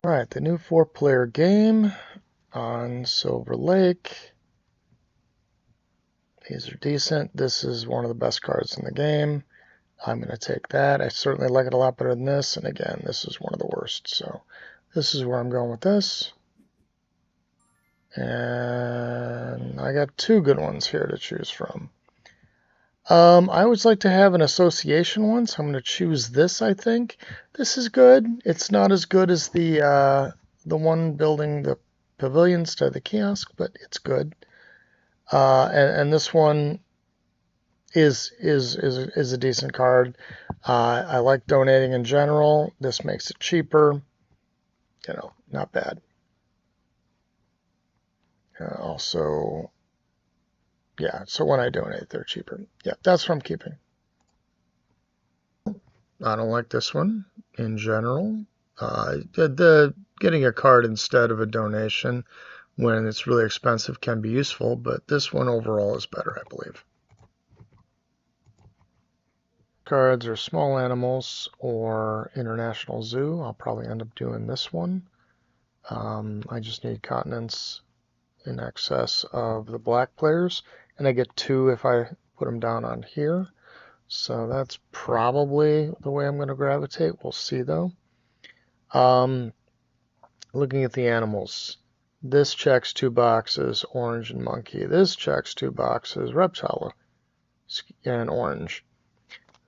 Alright, the new 4-player game on Silver Lake. These are decent. This is one of the best cards in the game. I'm going to take that. I certainly like it a lot better than this. And again, this is one of the worst. So this is where I'm going with this. And I got two good ones here to choose from. I always like to have an association one, so I'm going to choose this, I think. This is good. It's not as good as the one building the pavilions to the kiosk, but it's good. And this one is a decent card. I like donating in general. This makes it cheaper. You know, not bad. Also, yeah, so when I donate, they're cheaper. Yeah, that's what I'm keeping. I don't like this one in general. The getting a card instead of a donation when it's really expensive can be useful, but this one overall is better, I believe. Cards are small animals or international zoo. I'll probably end up doing this one. I just need continents in excess of the black players, and I get 2 if I put them down on here. So that's probably the way I'm going to gravitate. We'll see though. Looking at the animals, this checks 2 boxes, orange and monkey. This checks 2 boxes, reptile and orange.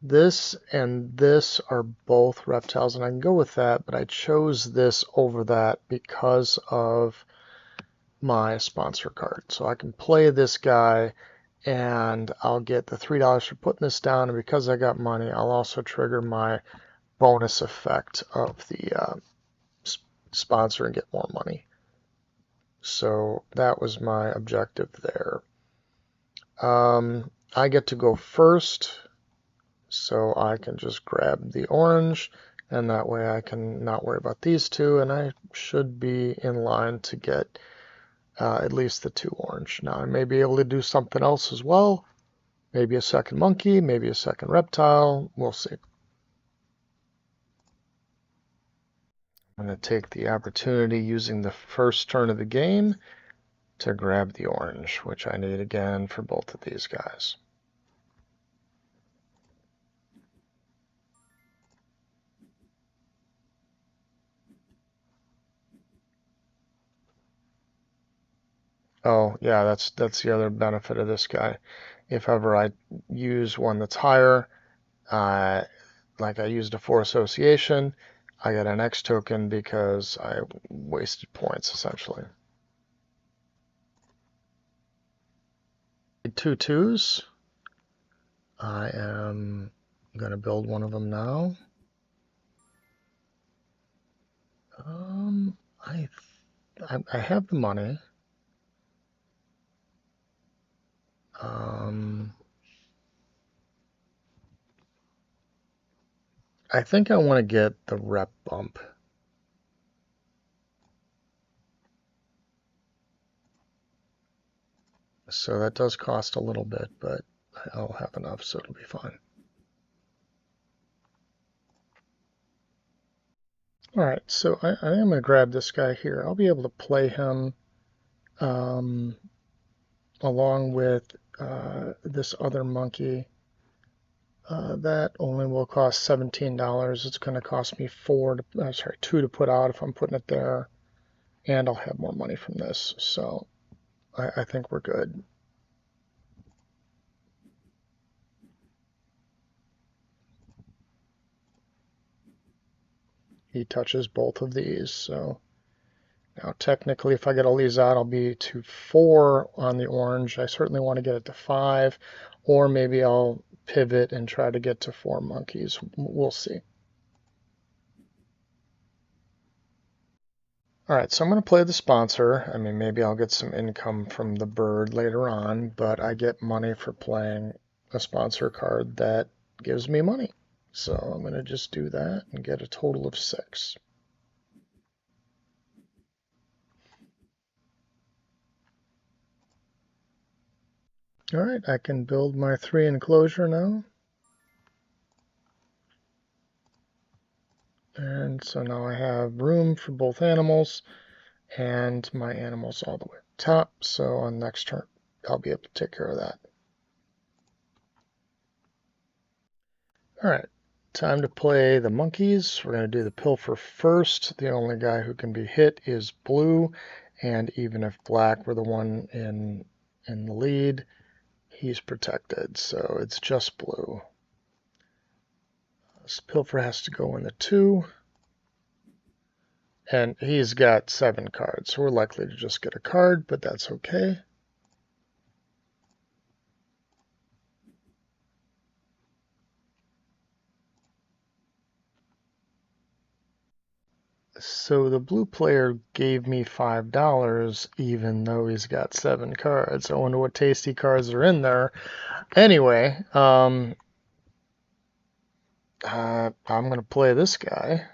This and this are both reptiles, and I can go with that, but I chose this over that because of my sponsor card. So I can play this guy, and I'll get the $3 for putting this down, and because I got money, I'll also trigger my bonus effect of the sponsor and get more money. So that was my objective there. I get to go first, so I can just grab the orange, and that way I can not worry about these two, and I should be in line to get at least the 2 orange. Now I may be able to do something else as well, maybe a second monkey, maybe a second reptile, we'll see. I'm going to take the opportunity using the first turn of the game to grab the orange, which I need again for both of these guys. Oh, yeah, that's the other benefit of this guy. If ever I use one that's higher, like I used a 4 association, I get an X token because I wasted points, essentially. 2 2s. I am going to build one of them now. I have the money. I think I want to get the rep bump. So that does cost a little bit, but I'll have enough, so it'll be fine. Alright, so I am going to grab this guy here. I'll be able to play him along with this other monkey. That only will cost $17. It's going to cost me 2 to put out if I'm putting it there. And I'll have more money from this, so I think we're good. He touches both of these, so now technically if I get all these out, I'll be to 4 on the orange. I certainly want to get it to 5, or maybe I'll pivot and try to get to 4 monkeys. We'll see. Alright, so I'm going to play the sponsor. I mean, maybe I'll get some income from the bird later on, but I get money for playing a sponsor card that gives me money. So I'm going to just do that and get a total of 6. Alright, I can build my 3 enclosure now. And so now I have room for both animals, and my animal's all the way up top. So on next turn, I'll be able to take care of that. All right, time to play the monkeys. We're going to do the pilfer first. The only guy who can be hit is blue, and even if black were the one in the lead, he's protected, so it's just blue. This pilfer has to go in the 2, and he's got 7 cards, so we're likely to just get a card, but that's okay. So the blue player gave me $5 even though he's got 7 cards. I wonder what tasty cards are in there. Anyway, I'm going to play this guy.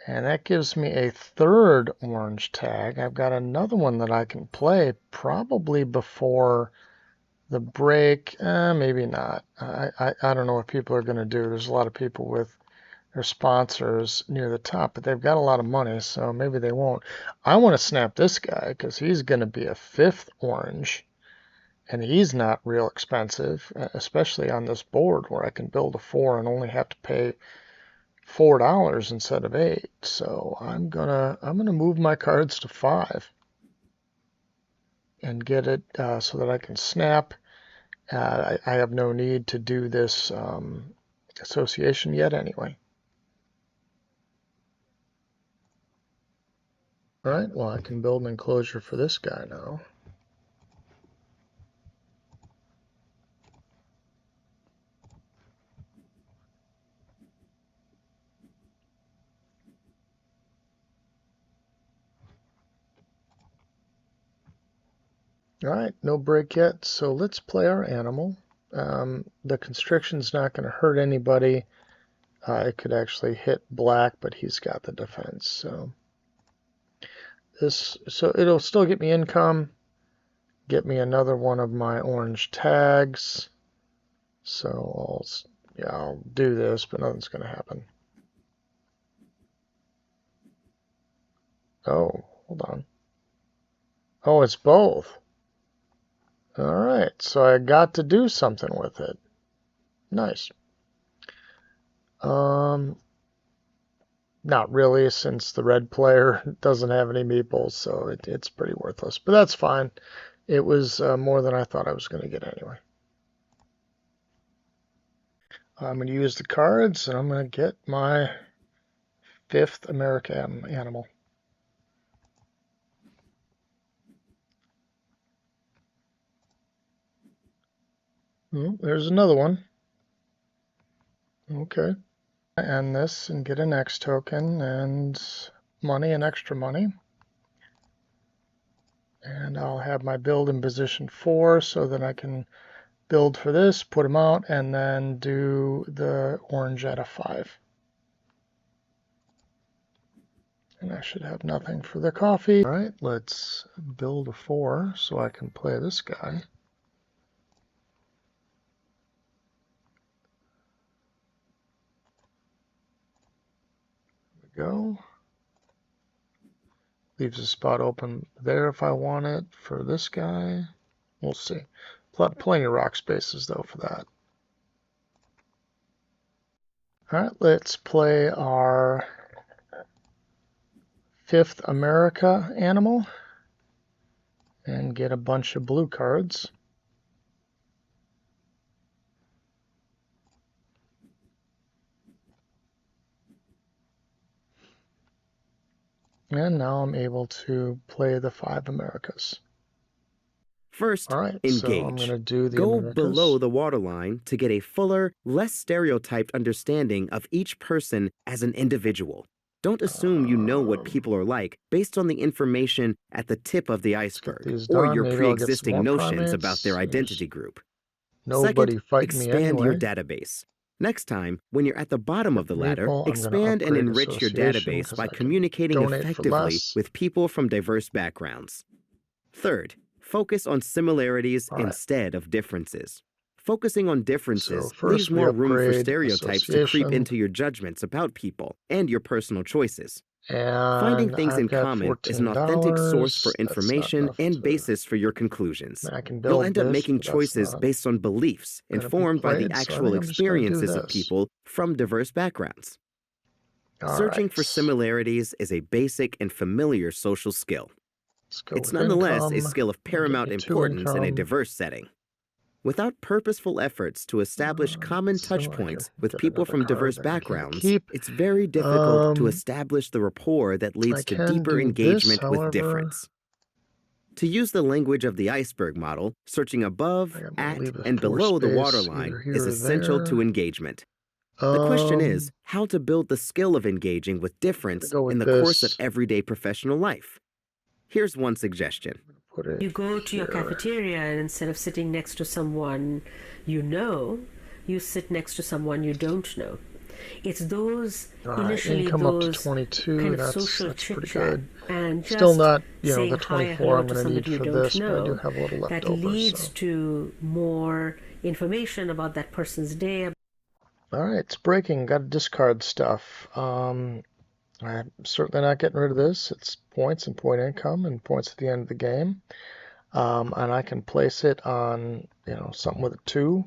And that gives me a 3rd orange tag. I've got another one that I can play probably before the break. Maybe not. I don't know what people are going to do. There's a lot of people with their sponsors near the top, but they've got a lot of money, so maybe they won't. I want to snap this guy because he's going to be a 5th orange, and he's not real expensive, especially on this board where I can build a 4 and only have to pay $4 instead of 8. So I'm gonna move my cards to 5 and get it so that I can snap. I have no need to do this association yet anyway. All right, well, I can build an enclosure for this guy now. All right, no break yet, so let's play our animal. The constriction's not going to hurt anybody. It could actually hit black, but he's got the defense, so it'll still get me income, get me another one of my orange tags. So I'll do this, but nothing's going to happen. Oh, hold on. Oh, it's both. All right, so I got to do something with it. Nice. Not really, since the red player doesn't have any meeples, so it's pretty worthless. But that's fine. It was more than I thought I was going to get anyway. I'm going to use the cards, and I'm going to get my 5th American animal. Oh, there's another one. Okay. End this and get an X token and money and extra money. And I'll have my build in position 4 so that I can build for this, put them out, and then do the orange at a 5. And I should have nothing for the coffee. All right, let's build a 4 so I can play this guy. There we go. Leaves a spot open there if I want it for this guy. We'll see. Plenty of rock spaces though for that. All right, let's play our 5th America animal and get a bunch of blue cards. And now I'm able to play the 5 Americas. First, All right, engage. so I'm going to do the Go Americas. below the waterline to get a fuller, less stereotyped understanding of each person as an individual. Don't assume you know what people are like based on the information at the tip of the iceberg or your pre-existing notions about their identity group. Nobody Second, fighting me expand your anyway. database. Next time, when you're at the bottom of the ladder, expand and enrich your database by communicating effectively with people from diverse backgrounds. Third, focus on similarities instead of differences. Focusing on So differences first leaves we more room for upgrade stereotypes to creep association, into your judgments about people and your personal choices. Finding and things I've in got common is an authentic source for $14. That's not information enough and to... basis for your I conclusions. mean, I can You'll build end up this, making but that's choices not based on beliefs going to be informed by the played, so I actual think I'm just going to do experiences of this. people from diverse backgrounds. All Searching for right, similarities is a basic and familiar social skill. let's go It's with nonetheless a income. skill of That'll get paramount me 2 importance in a income. diverse setting. Without purposeful efforts to establish common touch So here, points with get people another from card diverse that I can't backgrounds, keep. it's very difficult to establish the rapport that I leads to can deeper do this, engagement with however. difference. To use the language of the iceberg model, searching above, I'm going to at, leave a and 4 below the space waterline either here is or essential to there. engagement. The question is I'm how to build the skill of engaging with going to difference go in with the course of this. everyday professional life. Here's one suggestion. Put it You go to your here. cafeteria and instead of sitting next to someone you know, you sit next to someone you don't know. It's those All right, initially income up to those 22. kind of That's social pretty chit chat good. and Still just not, saying the hi 24 hello I'm to going to need somebody you for don't this, but I do know have a little left that over. leads So. to more information about that person's day. All right, it's breaking. Got to discard stuff. I'm certainly not getting rid of this. It's points and point income and points at the end of the game. And I can place it on, something with a 2,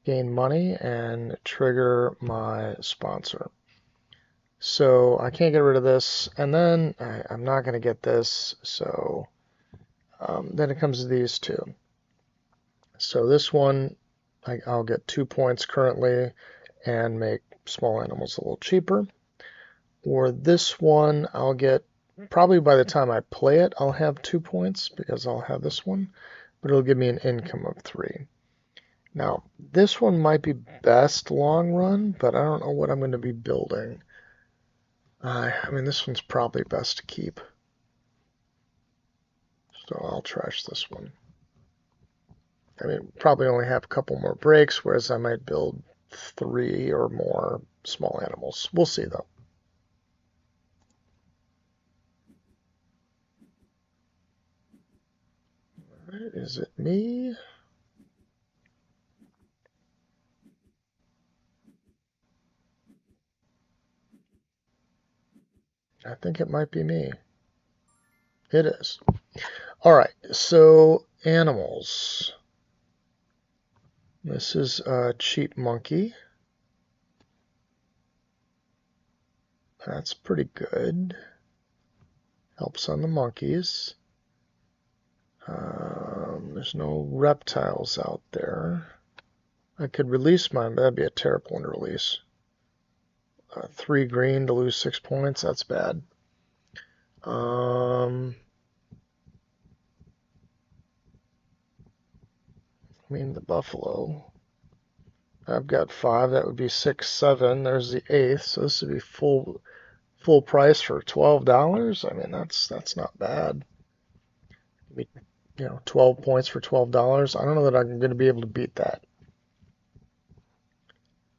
gain money, and trigger my sponsor. So I can't get rid of this, and then I'm not going to get this, so then it comes to these two. So this one, I'll get 2 points currently and make small animals a little cheaper. Or this one, I'll get, probably by the time I play it, I'll have 2 points because I'll have this one, but it'll give me an income of 3. Now, this one might be best long run, but I don't know what I'm going to be building. I mean, this one's probably best to keep. So I'll trash this one. I mean, probably only have a couple more breaks, whereas I might build 3 or more small animals. We'll see, though. All right, is it me? I think it might be me. It is. All right, so animals. This is a cheap monkey. That's pretty good. Helps on the monkeys. There's no reptiles out there. I could release mine, but that'd be a terrible one to release. 3 green to lose 6 points. That's bad. I mean, the buffalo. I've got 5. That would be 6, 7. There's the 8th. So this would be full price for $12. I mean, that's not bad. 12 points for $12. I don't know that I'm going to be able to beat that.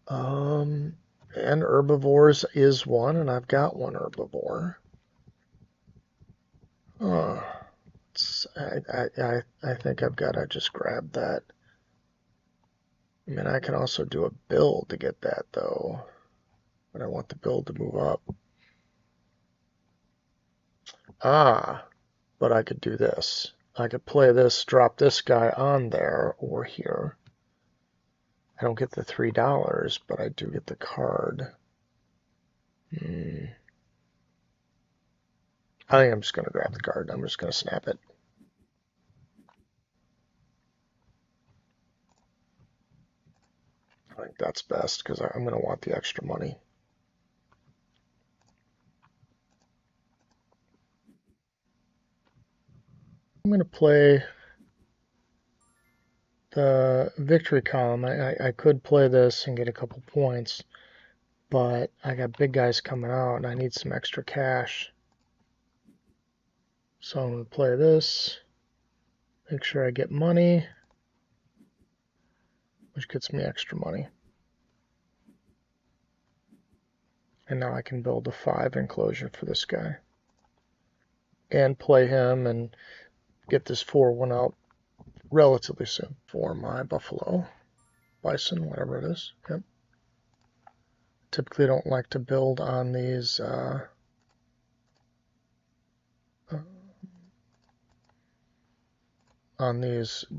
And herbivores is one, and I've got one herbivore. I think I've got to just grab that. I mean, I can also do a build to get that, though. But I want the build to move up. But I could do this. I could play this, drop this guy on there or here. I don't get the $3, but I do get the card. I think I'm just going to grab the card. I'm just going to snap it. I think that's best because I'm going to want the extra money. I'm going to play the victory column. I could play this and get a couple points, but I got big guys coming out and I need some extra cash. So I'm going to play this, make sure I get money, which gets me extra money. And now I can build a 5 enclosure for this guy. And play him and get this 4-1 out relatively soon for my buffalo, bison, whatever it is. Yep. Typically don't like to build on these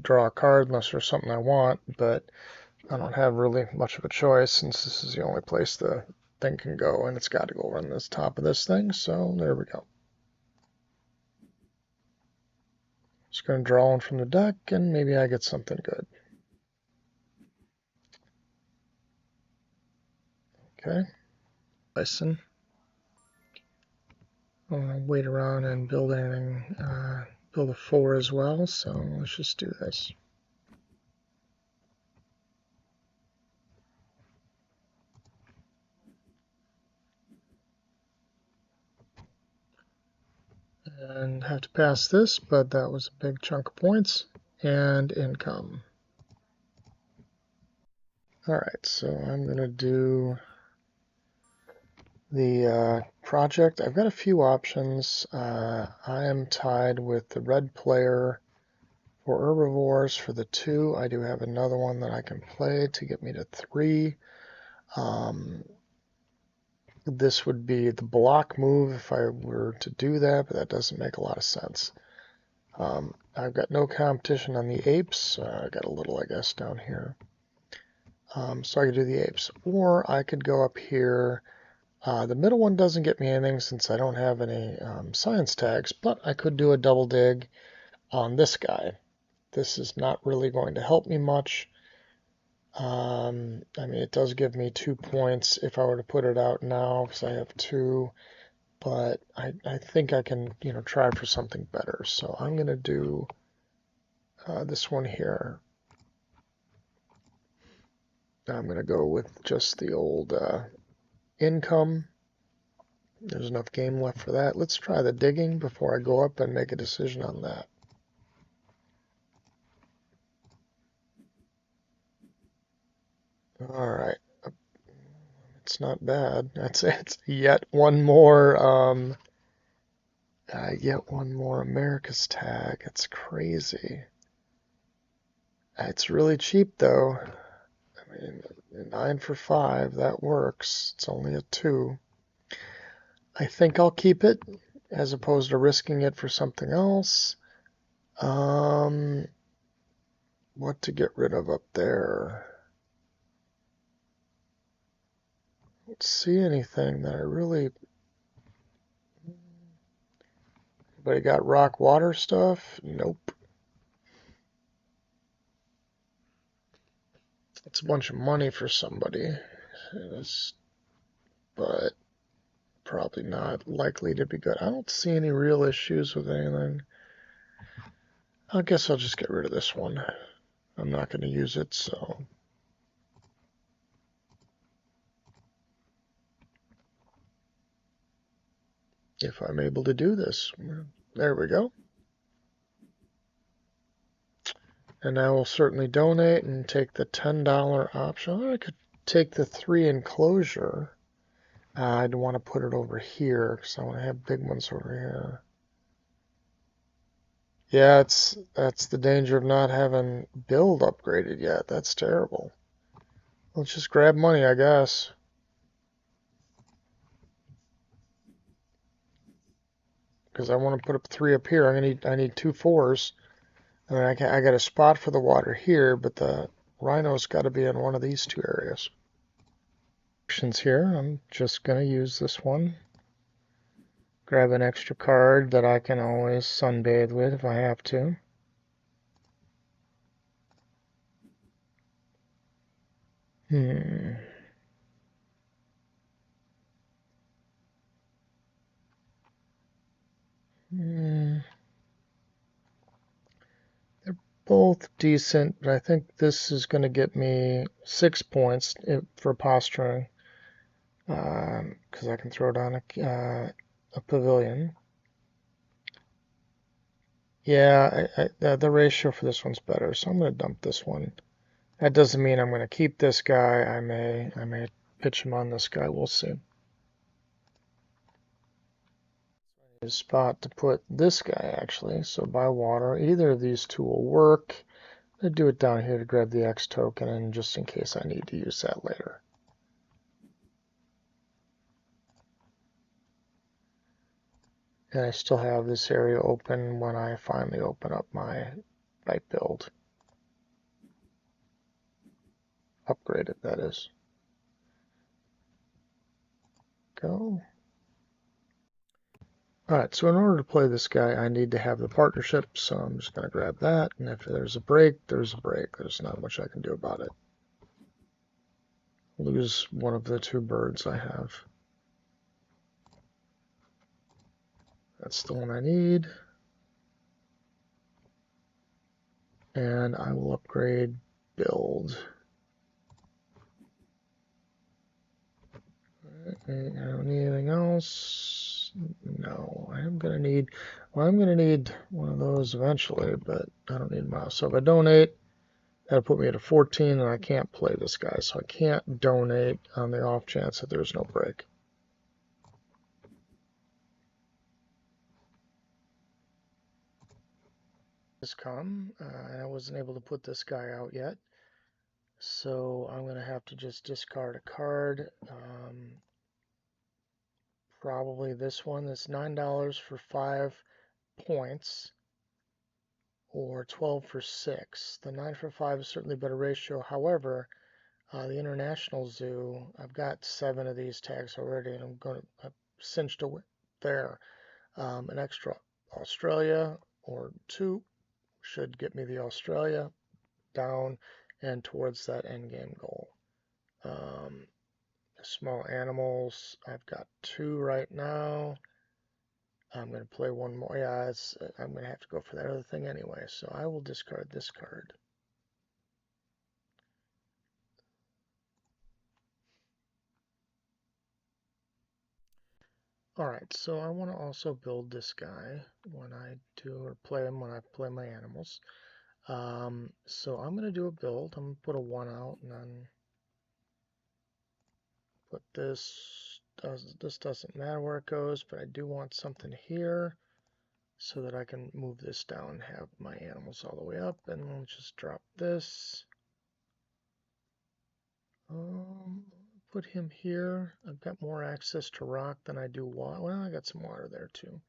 draw a card unless there's something I want, but I don't have really much of a choice since this is the only place the thing can go, and it's got to go on this top of this thing, so there we go. Just going to draw one from the deck, and maybe I get something good. Okay. Bison. I'll wait around and build anything, build a 4 as well, so let's just do this. And have to pass this, but that was a big chunk of points. And income. Alright, so I'm going to do the project. I've got a few options. I am tied with the red player for herbivores for the 2. I do have another one that I can play to get me to 3. This would be the block move if I were to do that, but that doesn't make a lot of sense. I've got no competition on the apes. I got a little, I guess, down here. So I could do the apes. Or I could go up here. The middle one doesn't get me anything since I don't have any science tags, but I could do a double dig on this guy. This is not really going to help me much. I mean, it does give me 2 points if I were to put it out now because I have 2, but I think I can, try for something better. So I'm going to do this one here. I'm going to go with just the old income. There's enough game left for that. Let's try the digging before I go up and make a decision on that. All right. It's not bad. It's yet one more America's tag. It's crazy. It's really cheap though. I mean, 9 for 5, that works. It's only a 2. I think I'll keep it as opposed to risking it for something else. What to get rid of up there? Don't see anything that I really... Anybody got rock water stuff? Nope. It's a bunch of money for somebody. But probably not likely to be good. I don't see any real issues with anything. I guess I'll just get rid of this one. I'm not going to use it, so... If I'm able to do this. There we go. And I will certainly donate and take the $10 option. I could take the 3 enclosure. I'd want to put it over here because I want to have big ones over here. Yeah, that's the danger of not having build upgraded yet. That's terrible. Let's just grab money, I guess. Because I want to put up 3 up here. I need 2 4s. I mean, I got a spot for the water here, but the rhino's got to be in one of these 2 areas. Options here. I'm just going to use this one. Grab an extra card that I can always sunbathe with if I have to. They're both decent, but I think this is going to get me 6 points for posturing. Because I can throw down a pavilion. Yeah, the ratio for this one's better, so I'm going to dump this one. That doesn't mean I'm going to keep this guy. I may pitch him on this guy. We'll see. A spot to put this guy actually. So by water, either of these 2 will work. I do it down here to grab the X token, and just in case I need to use that later. And I still have this area open when I finally open up my build. Upgrade it, that is. Go. Alright, so in order to play this guy, I need to have the partnership, so I'm just going to grab that, and if there's a break, there's a break. There's not much I can do about it. Lose one of the two birds I have. That's the one I need. And I will upgrade build. I don't need anything else. No, I'm gonna need one of those eventually, but I don't need a mouse. So if I donate, that'll put me at a 14, and I can't play this guy, so I can't donate on the off chance that there's no break. Has come. I wasn't able to put this guy out yet, so I'm gonna have to just discard a card. Probably this one. That's $9 for 5 points, or 12 for 6. The 9 for 5 is certainly a better ratio. However, the International Zoo, I've got 7 of these tags already, and I've cinched away there. An extra Australia or 2 should get me the Australia down and towards that end game goal. Small animals, I've got 2 right now. I'm going to play one more. Yeah, I'm going to have to go for that other thing anyway, so I will discard this card. Alright, so I want to also build this guy when I do, or play him when I play my animals. So I'm going to do a build. I'm going to put a 1 out, and then put this. This doesn't matter where it goes, but I do want something here so that I can move this down and have my animals all the way up. And we'll just drop this. Put him here. I've got more access to rock than I do water. Well, I got some water there too.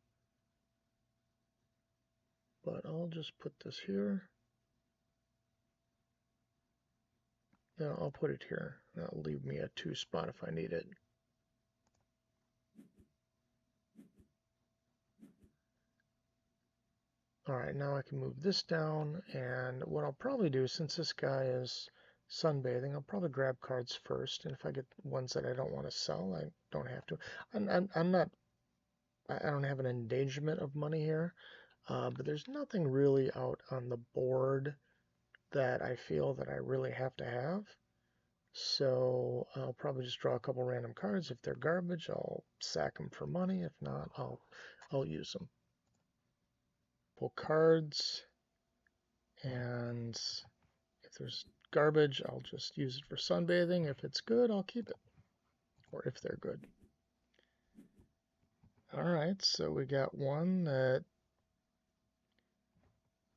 But I'll just put this here. No, I'll put it here. That'll leave me a 2 spot if I need it. Alright, now I can move this down, and what I'll probably do, since this guy is sunbathing, I'll probably grab cards first, and if I get ones that I don't want to sell, I don't have to. I don't have an endangerment of money here, but there's nothing really out on the board that I feel that I really have to have. So I'll probably just draw a couple random cards. If they're garbage, I'll sack them for money. If not, I'll use them. Pull cards, and if there's garbage, I'll just use it for sunbathing. If it's good, I'll keep it, or if they're good. Alright, so we got one that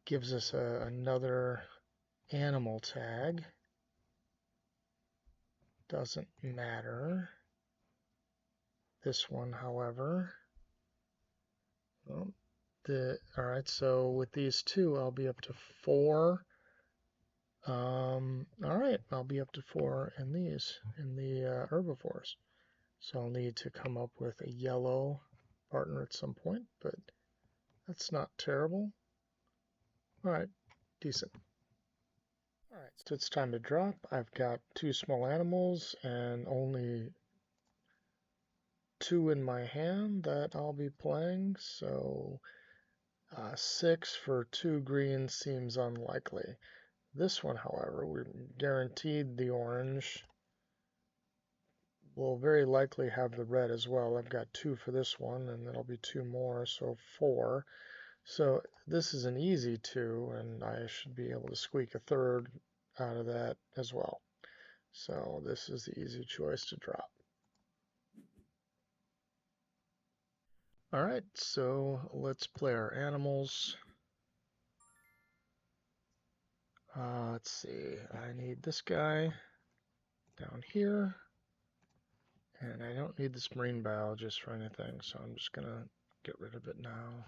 gives us another animal tag. Doesn't matter. This one, however, well, alright, so with these 2, I'll be up to 4. Alright, I'll be up to 4 in the herbivores. So I'll need to come up with a yellow partner at some point, but that's not terrible. Alright, decent. Alright, so it's time to drop. I've got 2 small animals and only 2 in my hand that I'll be playing, so 6 for 2 green seems unlikely. This one, however, we're guaranteed the orange. We'll very likely have the red as well. I've got 2 for this one, and there'll be 2 more, so 4. So this is an easy 2, and I should be able to squeak a 3rd out of that as well. So this is the easy choice to drop. Alright, so let's play our animals. Let's see, I need this guy down here, and I don't need this marine biologist for anything, so I'm just gonna get rid of it now.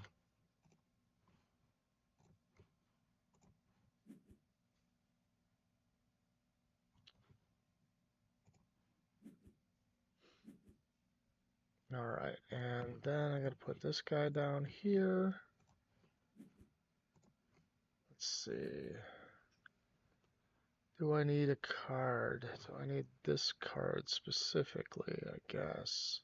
All right, and then I gotta put this guy down here. Let's see. Do I need a card? Do I need this card specifically, I guess?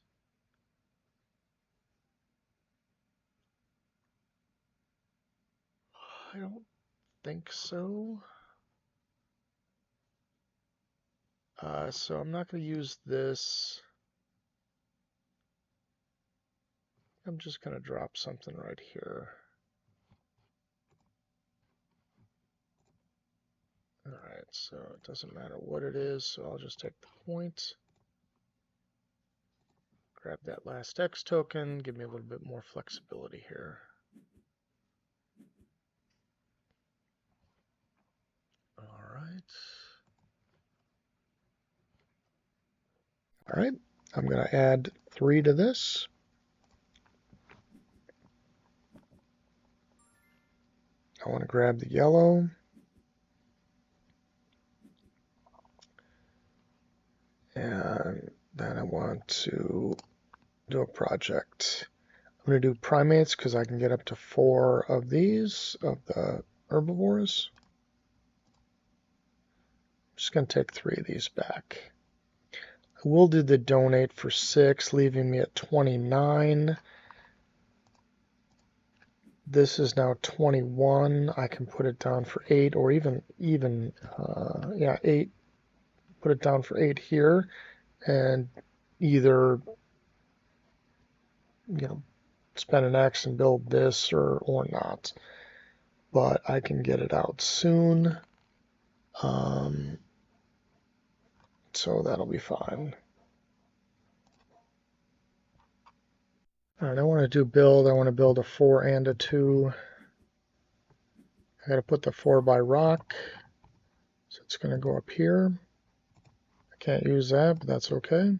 I don't think so. So I'm not going to use this. I'm just going to drop something right here. All right, so it doesn't matter what it is, so I'll just take the point. Grab that last X token, give me a little bit more flexibility here. All right. All right, I'm going to add 3 to this. I want to grab the yellow. And then I want to do a project. I'm going to do primates because I can get up to 4 of these, of the herbivores. I'm just going to take 3 of these back. I will do the donate for 6, leaving me at 29. This is now 21. I can put it down for 8, or even 8. Put it down for 8 here, and either spend an X and build this or not. But I can get it out soon. So that'll be fine. All right, I want to do build. I want to build a 4 and a 2. I got to put the 4 by rock. So it's going to go up here. I can't use that, but that's okay.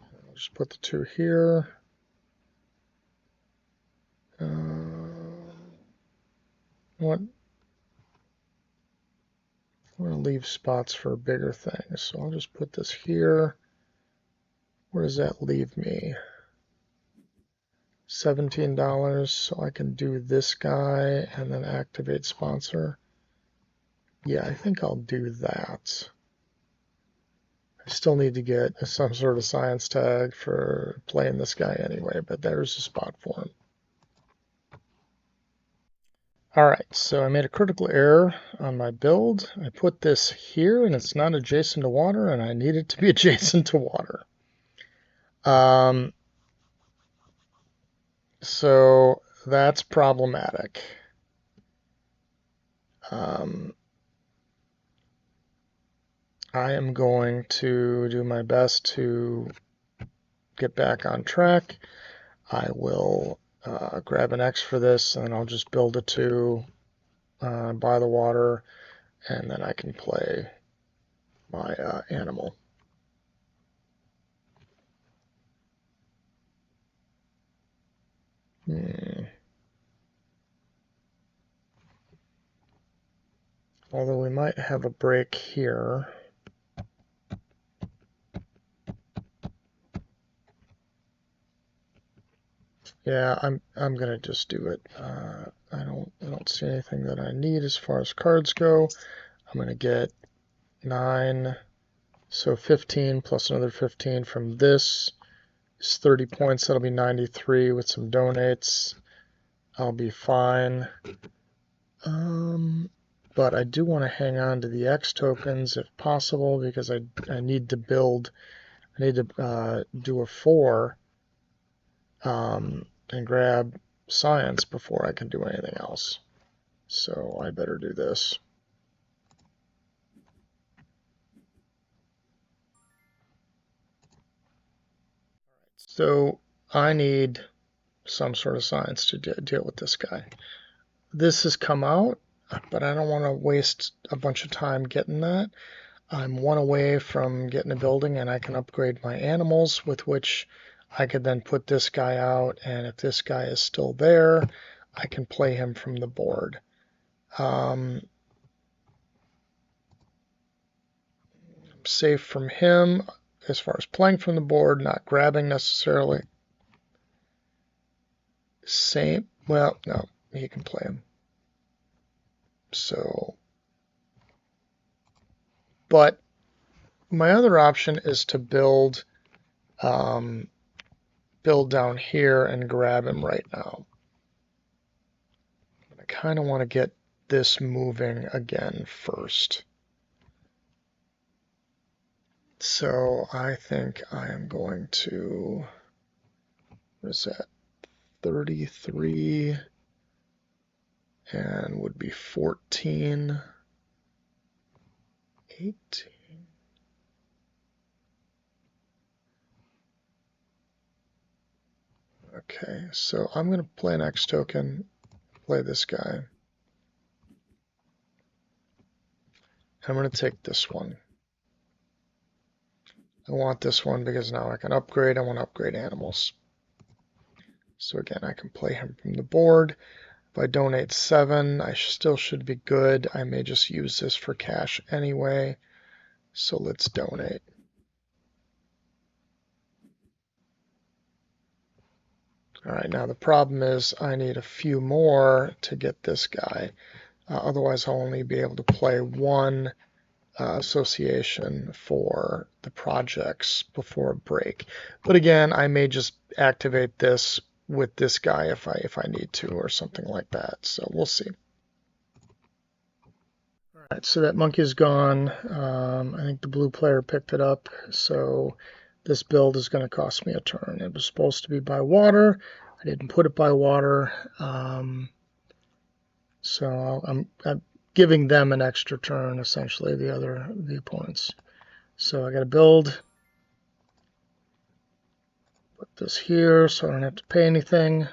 I'll just put the 2 here. What? I want to leave spots for bigger things, so I'll just put this here. Where does that leave me? $17, so I can do this guy and then activate sponsor. Yeah, I think I'll do that. I still need to get some sort of science tag for playing this guy anyway, but there's a spot for him. Alright, so I made a critical error on my build. I put this here and it's not adjacent to water, and I need it to be adjacent to water. So that's problematic. I am going to do my best to get back on track. I will grab an X for this, and I'll just build a 2 by the water, and then I can play my animal. Although we might have a break here. Yeah, I'm gonna just do it. I don't see anything that I need as far as cards go. I'm gonna get 9, so 15 plus another 15 from this is 30 points. That'll be 93 with some donates. I'll be fine. But I do want to hang on to the X tokens if possible, because I need to build. I need to do a 4 and grab science before I can do anything else. So I better do this. So I need some sort of science to deal with this guy. This has come out, but I don't want to waste a bunch of time getting that. I'm one away from getting a building, and I can upgrade my animals, with which I could then put this guy out, and if this guy is still there, I can play him from the board. I'm safe from him as far as playing from the board, not grabbing necessarily. Same, well, no, he can play him. So, but my other option is to build down here and grab him right now. I kind of want to get this moving again first. So I think I am going to, what is that, 33 and would be 14, 18. Okay, so I'm going to play an X token, play this guy. I'm going to take this one. I want this one because now I can upgrade. I want to upgrade animals. So again, I can play him from the board. If I donate 7, I still should be good. I may just use this for cash anyway. So let's donate. All right, now the problem is I need a few more to get this guy. Otherwise, I'll only be able to play one association for the projects before a break. But again, I may just activate this with this guy if I need to, or something like that. So we'll see. All right, so that monkey's gone. I think the blue player picked it up. So this build is going to cost me a turn. It was supposed to be by water. I didn't put it by water. So I'm giving them an extra turn, essentially, the opponents. So I got to build. Put this here so I don't have to pay anything.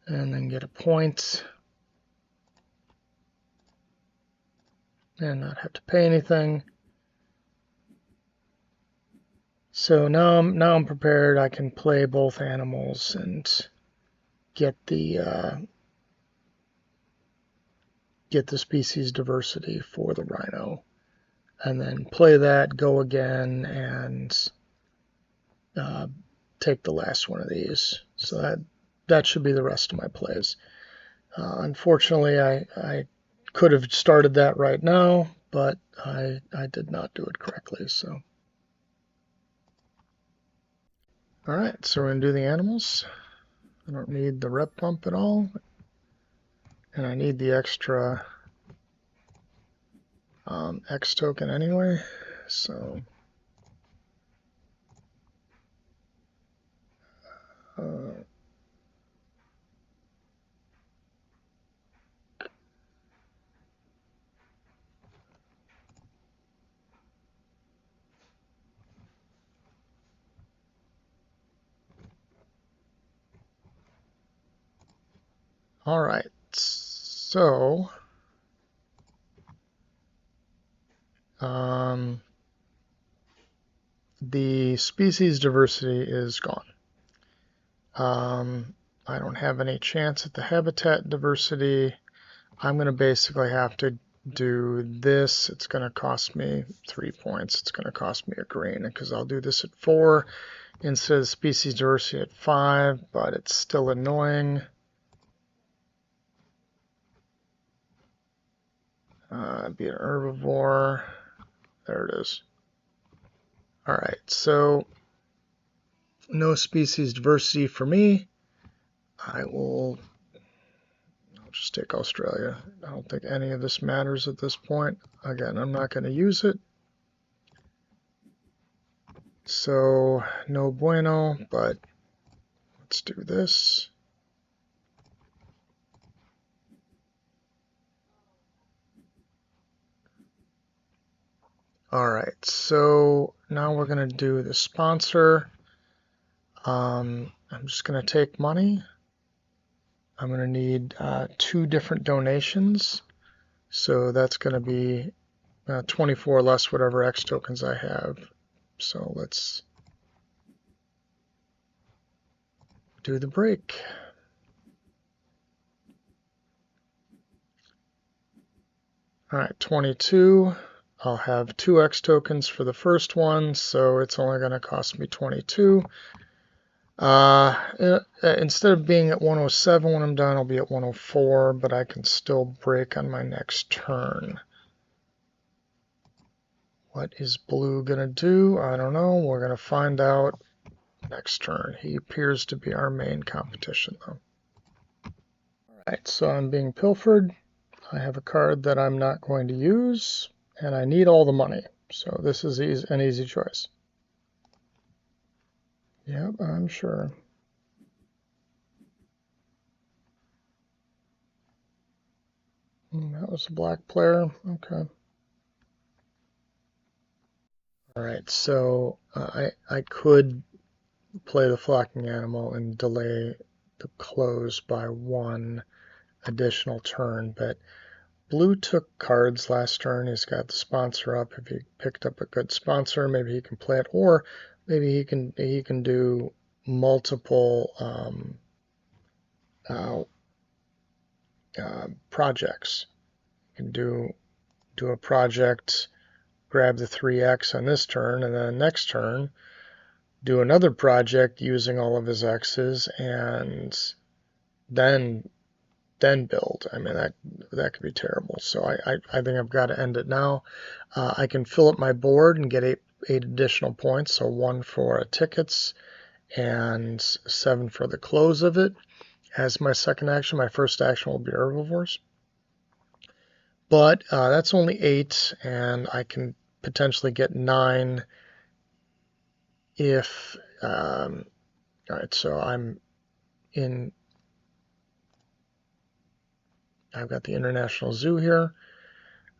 And then get a point. And not have to pay anything. So now I'm prepared. I can play both animals and get the species diversity for the rhino, and then play that, go again, and take the last one of these. So that should be the rest of my plays. Unfortunately, I could have started that right now, but I did not do it correctly. So, all right, so we're going to do the animals. I don't need the rep pump at all, and I need the extra X token anyway. So, all right, so the species diversity is gone. I don't have any chance at the habitat diversity. I'm going to basically have to do this. It's going to cost me 3 points. It's going to cost me a green because I'll do this at 4 instead of species diversity at 5, but it's still annoying. Be an herbivore. There it is. All right, so no species diversity for me. I'll just take Australia. I don't think any of this matters at this point. Again, I'm not going to use it. So no bueno, but let's do this. All right, so now we're going to do the sponsor. I'm just going to take money. I'm going to need 2 different donations. So that's going to be 24 less whatever X tokens I have. So let's do the break. All right, 22. I'll have 2 X tokens for the first one, so it's only going to cost me 22. Instead of being at 107 when I'm done, I'll be at 104, but I can still break on my next turn. What is blue going to do? I don't know. We're going to find out next turn. He appears to be our main competition, though. Alright, so I'm being pilfered. I have a card that I'm not going to use, and I need all the money. So this is an easy choice. Yep, I'm sure. That was a black player. Okay. Alright, so I could play the flocking animal and delay the close by 1 additional turn, but blue took cards last turn. He's got the sponsor up. If he picked up a good sponsor, maybe he can play it, or maybe he can do multiple projects. He can do a project, grab the 3x on this turn, and then next turn do another project using all of his x's, and then build. I mean, that could be terrible. So I think I've got to end it now. I can fill up my board and get 8 additional points. So 1 for tickets and 7 for the close of it. As my second action, my first action will be herbivores. But that's only 8, and I can potentially get 9 if... all right, so I'm in... I've got the International Zoo here.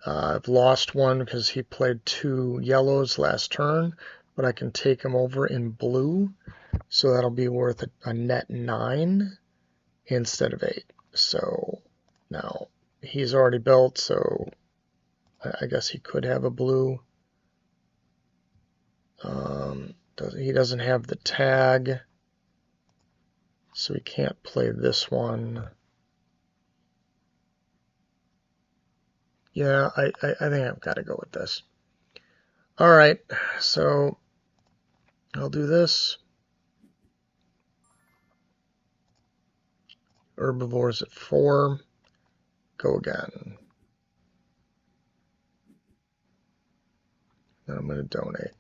I've lost 1 because he played 2 yellows last turn, but I can take him over in blue, so that'll be worth a net 9 instead of 8. So now he's already built, so I guess he could have a blue. He doesn't have the tag, so he can't play this one. Yeah, I think I've got to go with this. All right, so I'll do this. Herbivores at 4. Go again. Then I'm going to donate.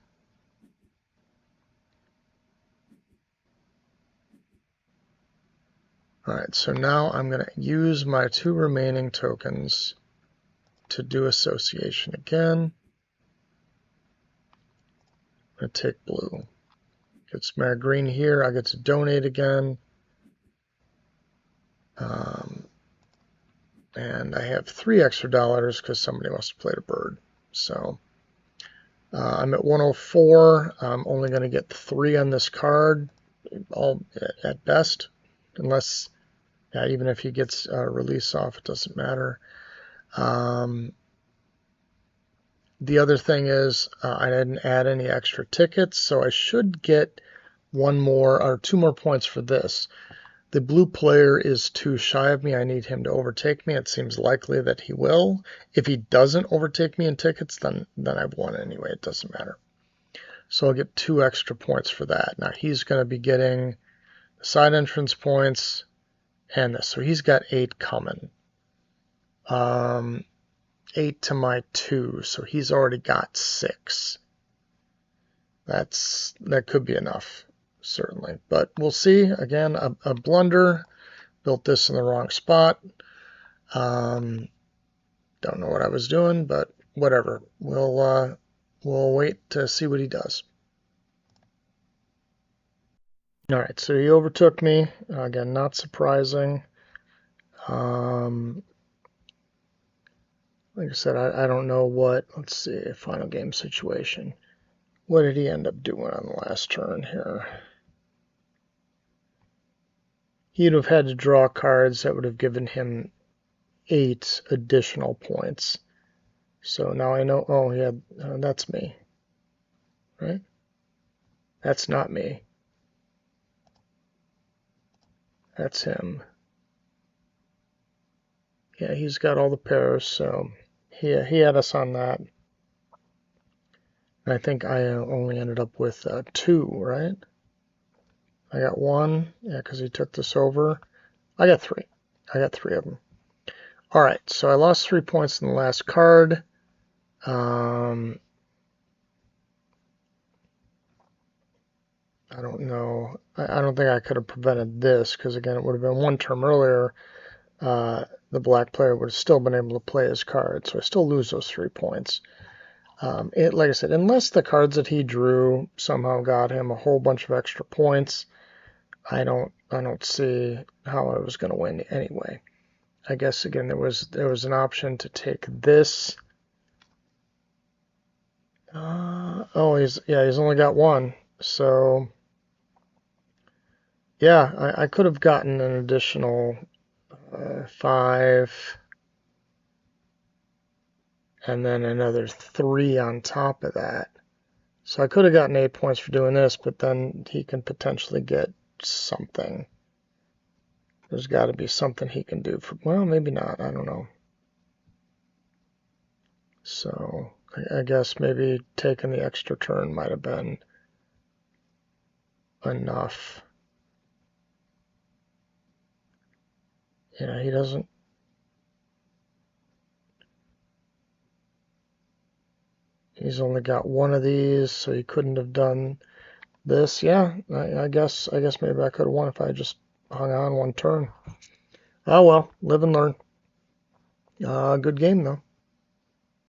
All right, so now I'm going to use my 2 remaining tokens to do association again. I'm going to take blue. It's my green here. I get to donate again. And I have 3 extra dollars because somebody must have played a bird. So I'm at 104. I'm only going to get 3 on this card, all at best, unless even if he gets a release off, it doesn't matter. The other thing is I didn't add any extra tickets, so I should get 1 more or 2 more points for this. The blue player is too shy of me. I need him to overtake me. It seems likely that he will. If he doesn't overtake me in tickets, then I've won anyway. It doesn't matter. So I'll get 2 extra points for that. Now he's going to be getting the side entrance points and this. So he's got 8 coming. 8 to my 2, so he's already got 6. That could be enough, certainly. But we'll see. Again, a blunder. Built this in the wrong spot. Don't know what I was doing, but whatever. We'll wait to see what he does. All right, so he overtook me. Again, not surprising. Like I said, I don't know what. Let's see, final game situation. What did he end up doing on the last turn here? he'd have had to draw cards that would have given him 8 additional points. So now I know, oh yeah, that's me, right? That's not me. That's him. Yeah, he's got all the pairs, so he had us on that. And I think I only ended up with 2, right? I got 1, yeah, because he took this over. I got 3. I got 3 of them. All right, so I lost 3 points in the last card. I don't know. I don't think I could have prevented this because, again, it would have been 1 turn earlier. The black player would have still been able to play his card, so I still lose those 3 points. Like I said, unless the cards that he drew somehow got him a whole bunch of extra points, I don't see how I was going to win anyway. I guess again there was an option to take this. Oh, he's only got 1, so yeah, I could have gotten an additional 5. And then another 3 on top of that. So I could have gotten 8 points for doing this, but then he can potentially get something. There's got to be something he can do for, well, maybe not, I don't know. So I guess maybe taking the extra turn might have been enough. Yeah, he doesn't. He's only got 1 of these, so he couldn't have done this. Yeah, I guess maybe I could have won if I just hung on 1 turn. Oh well, live and learn. Good game though.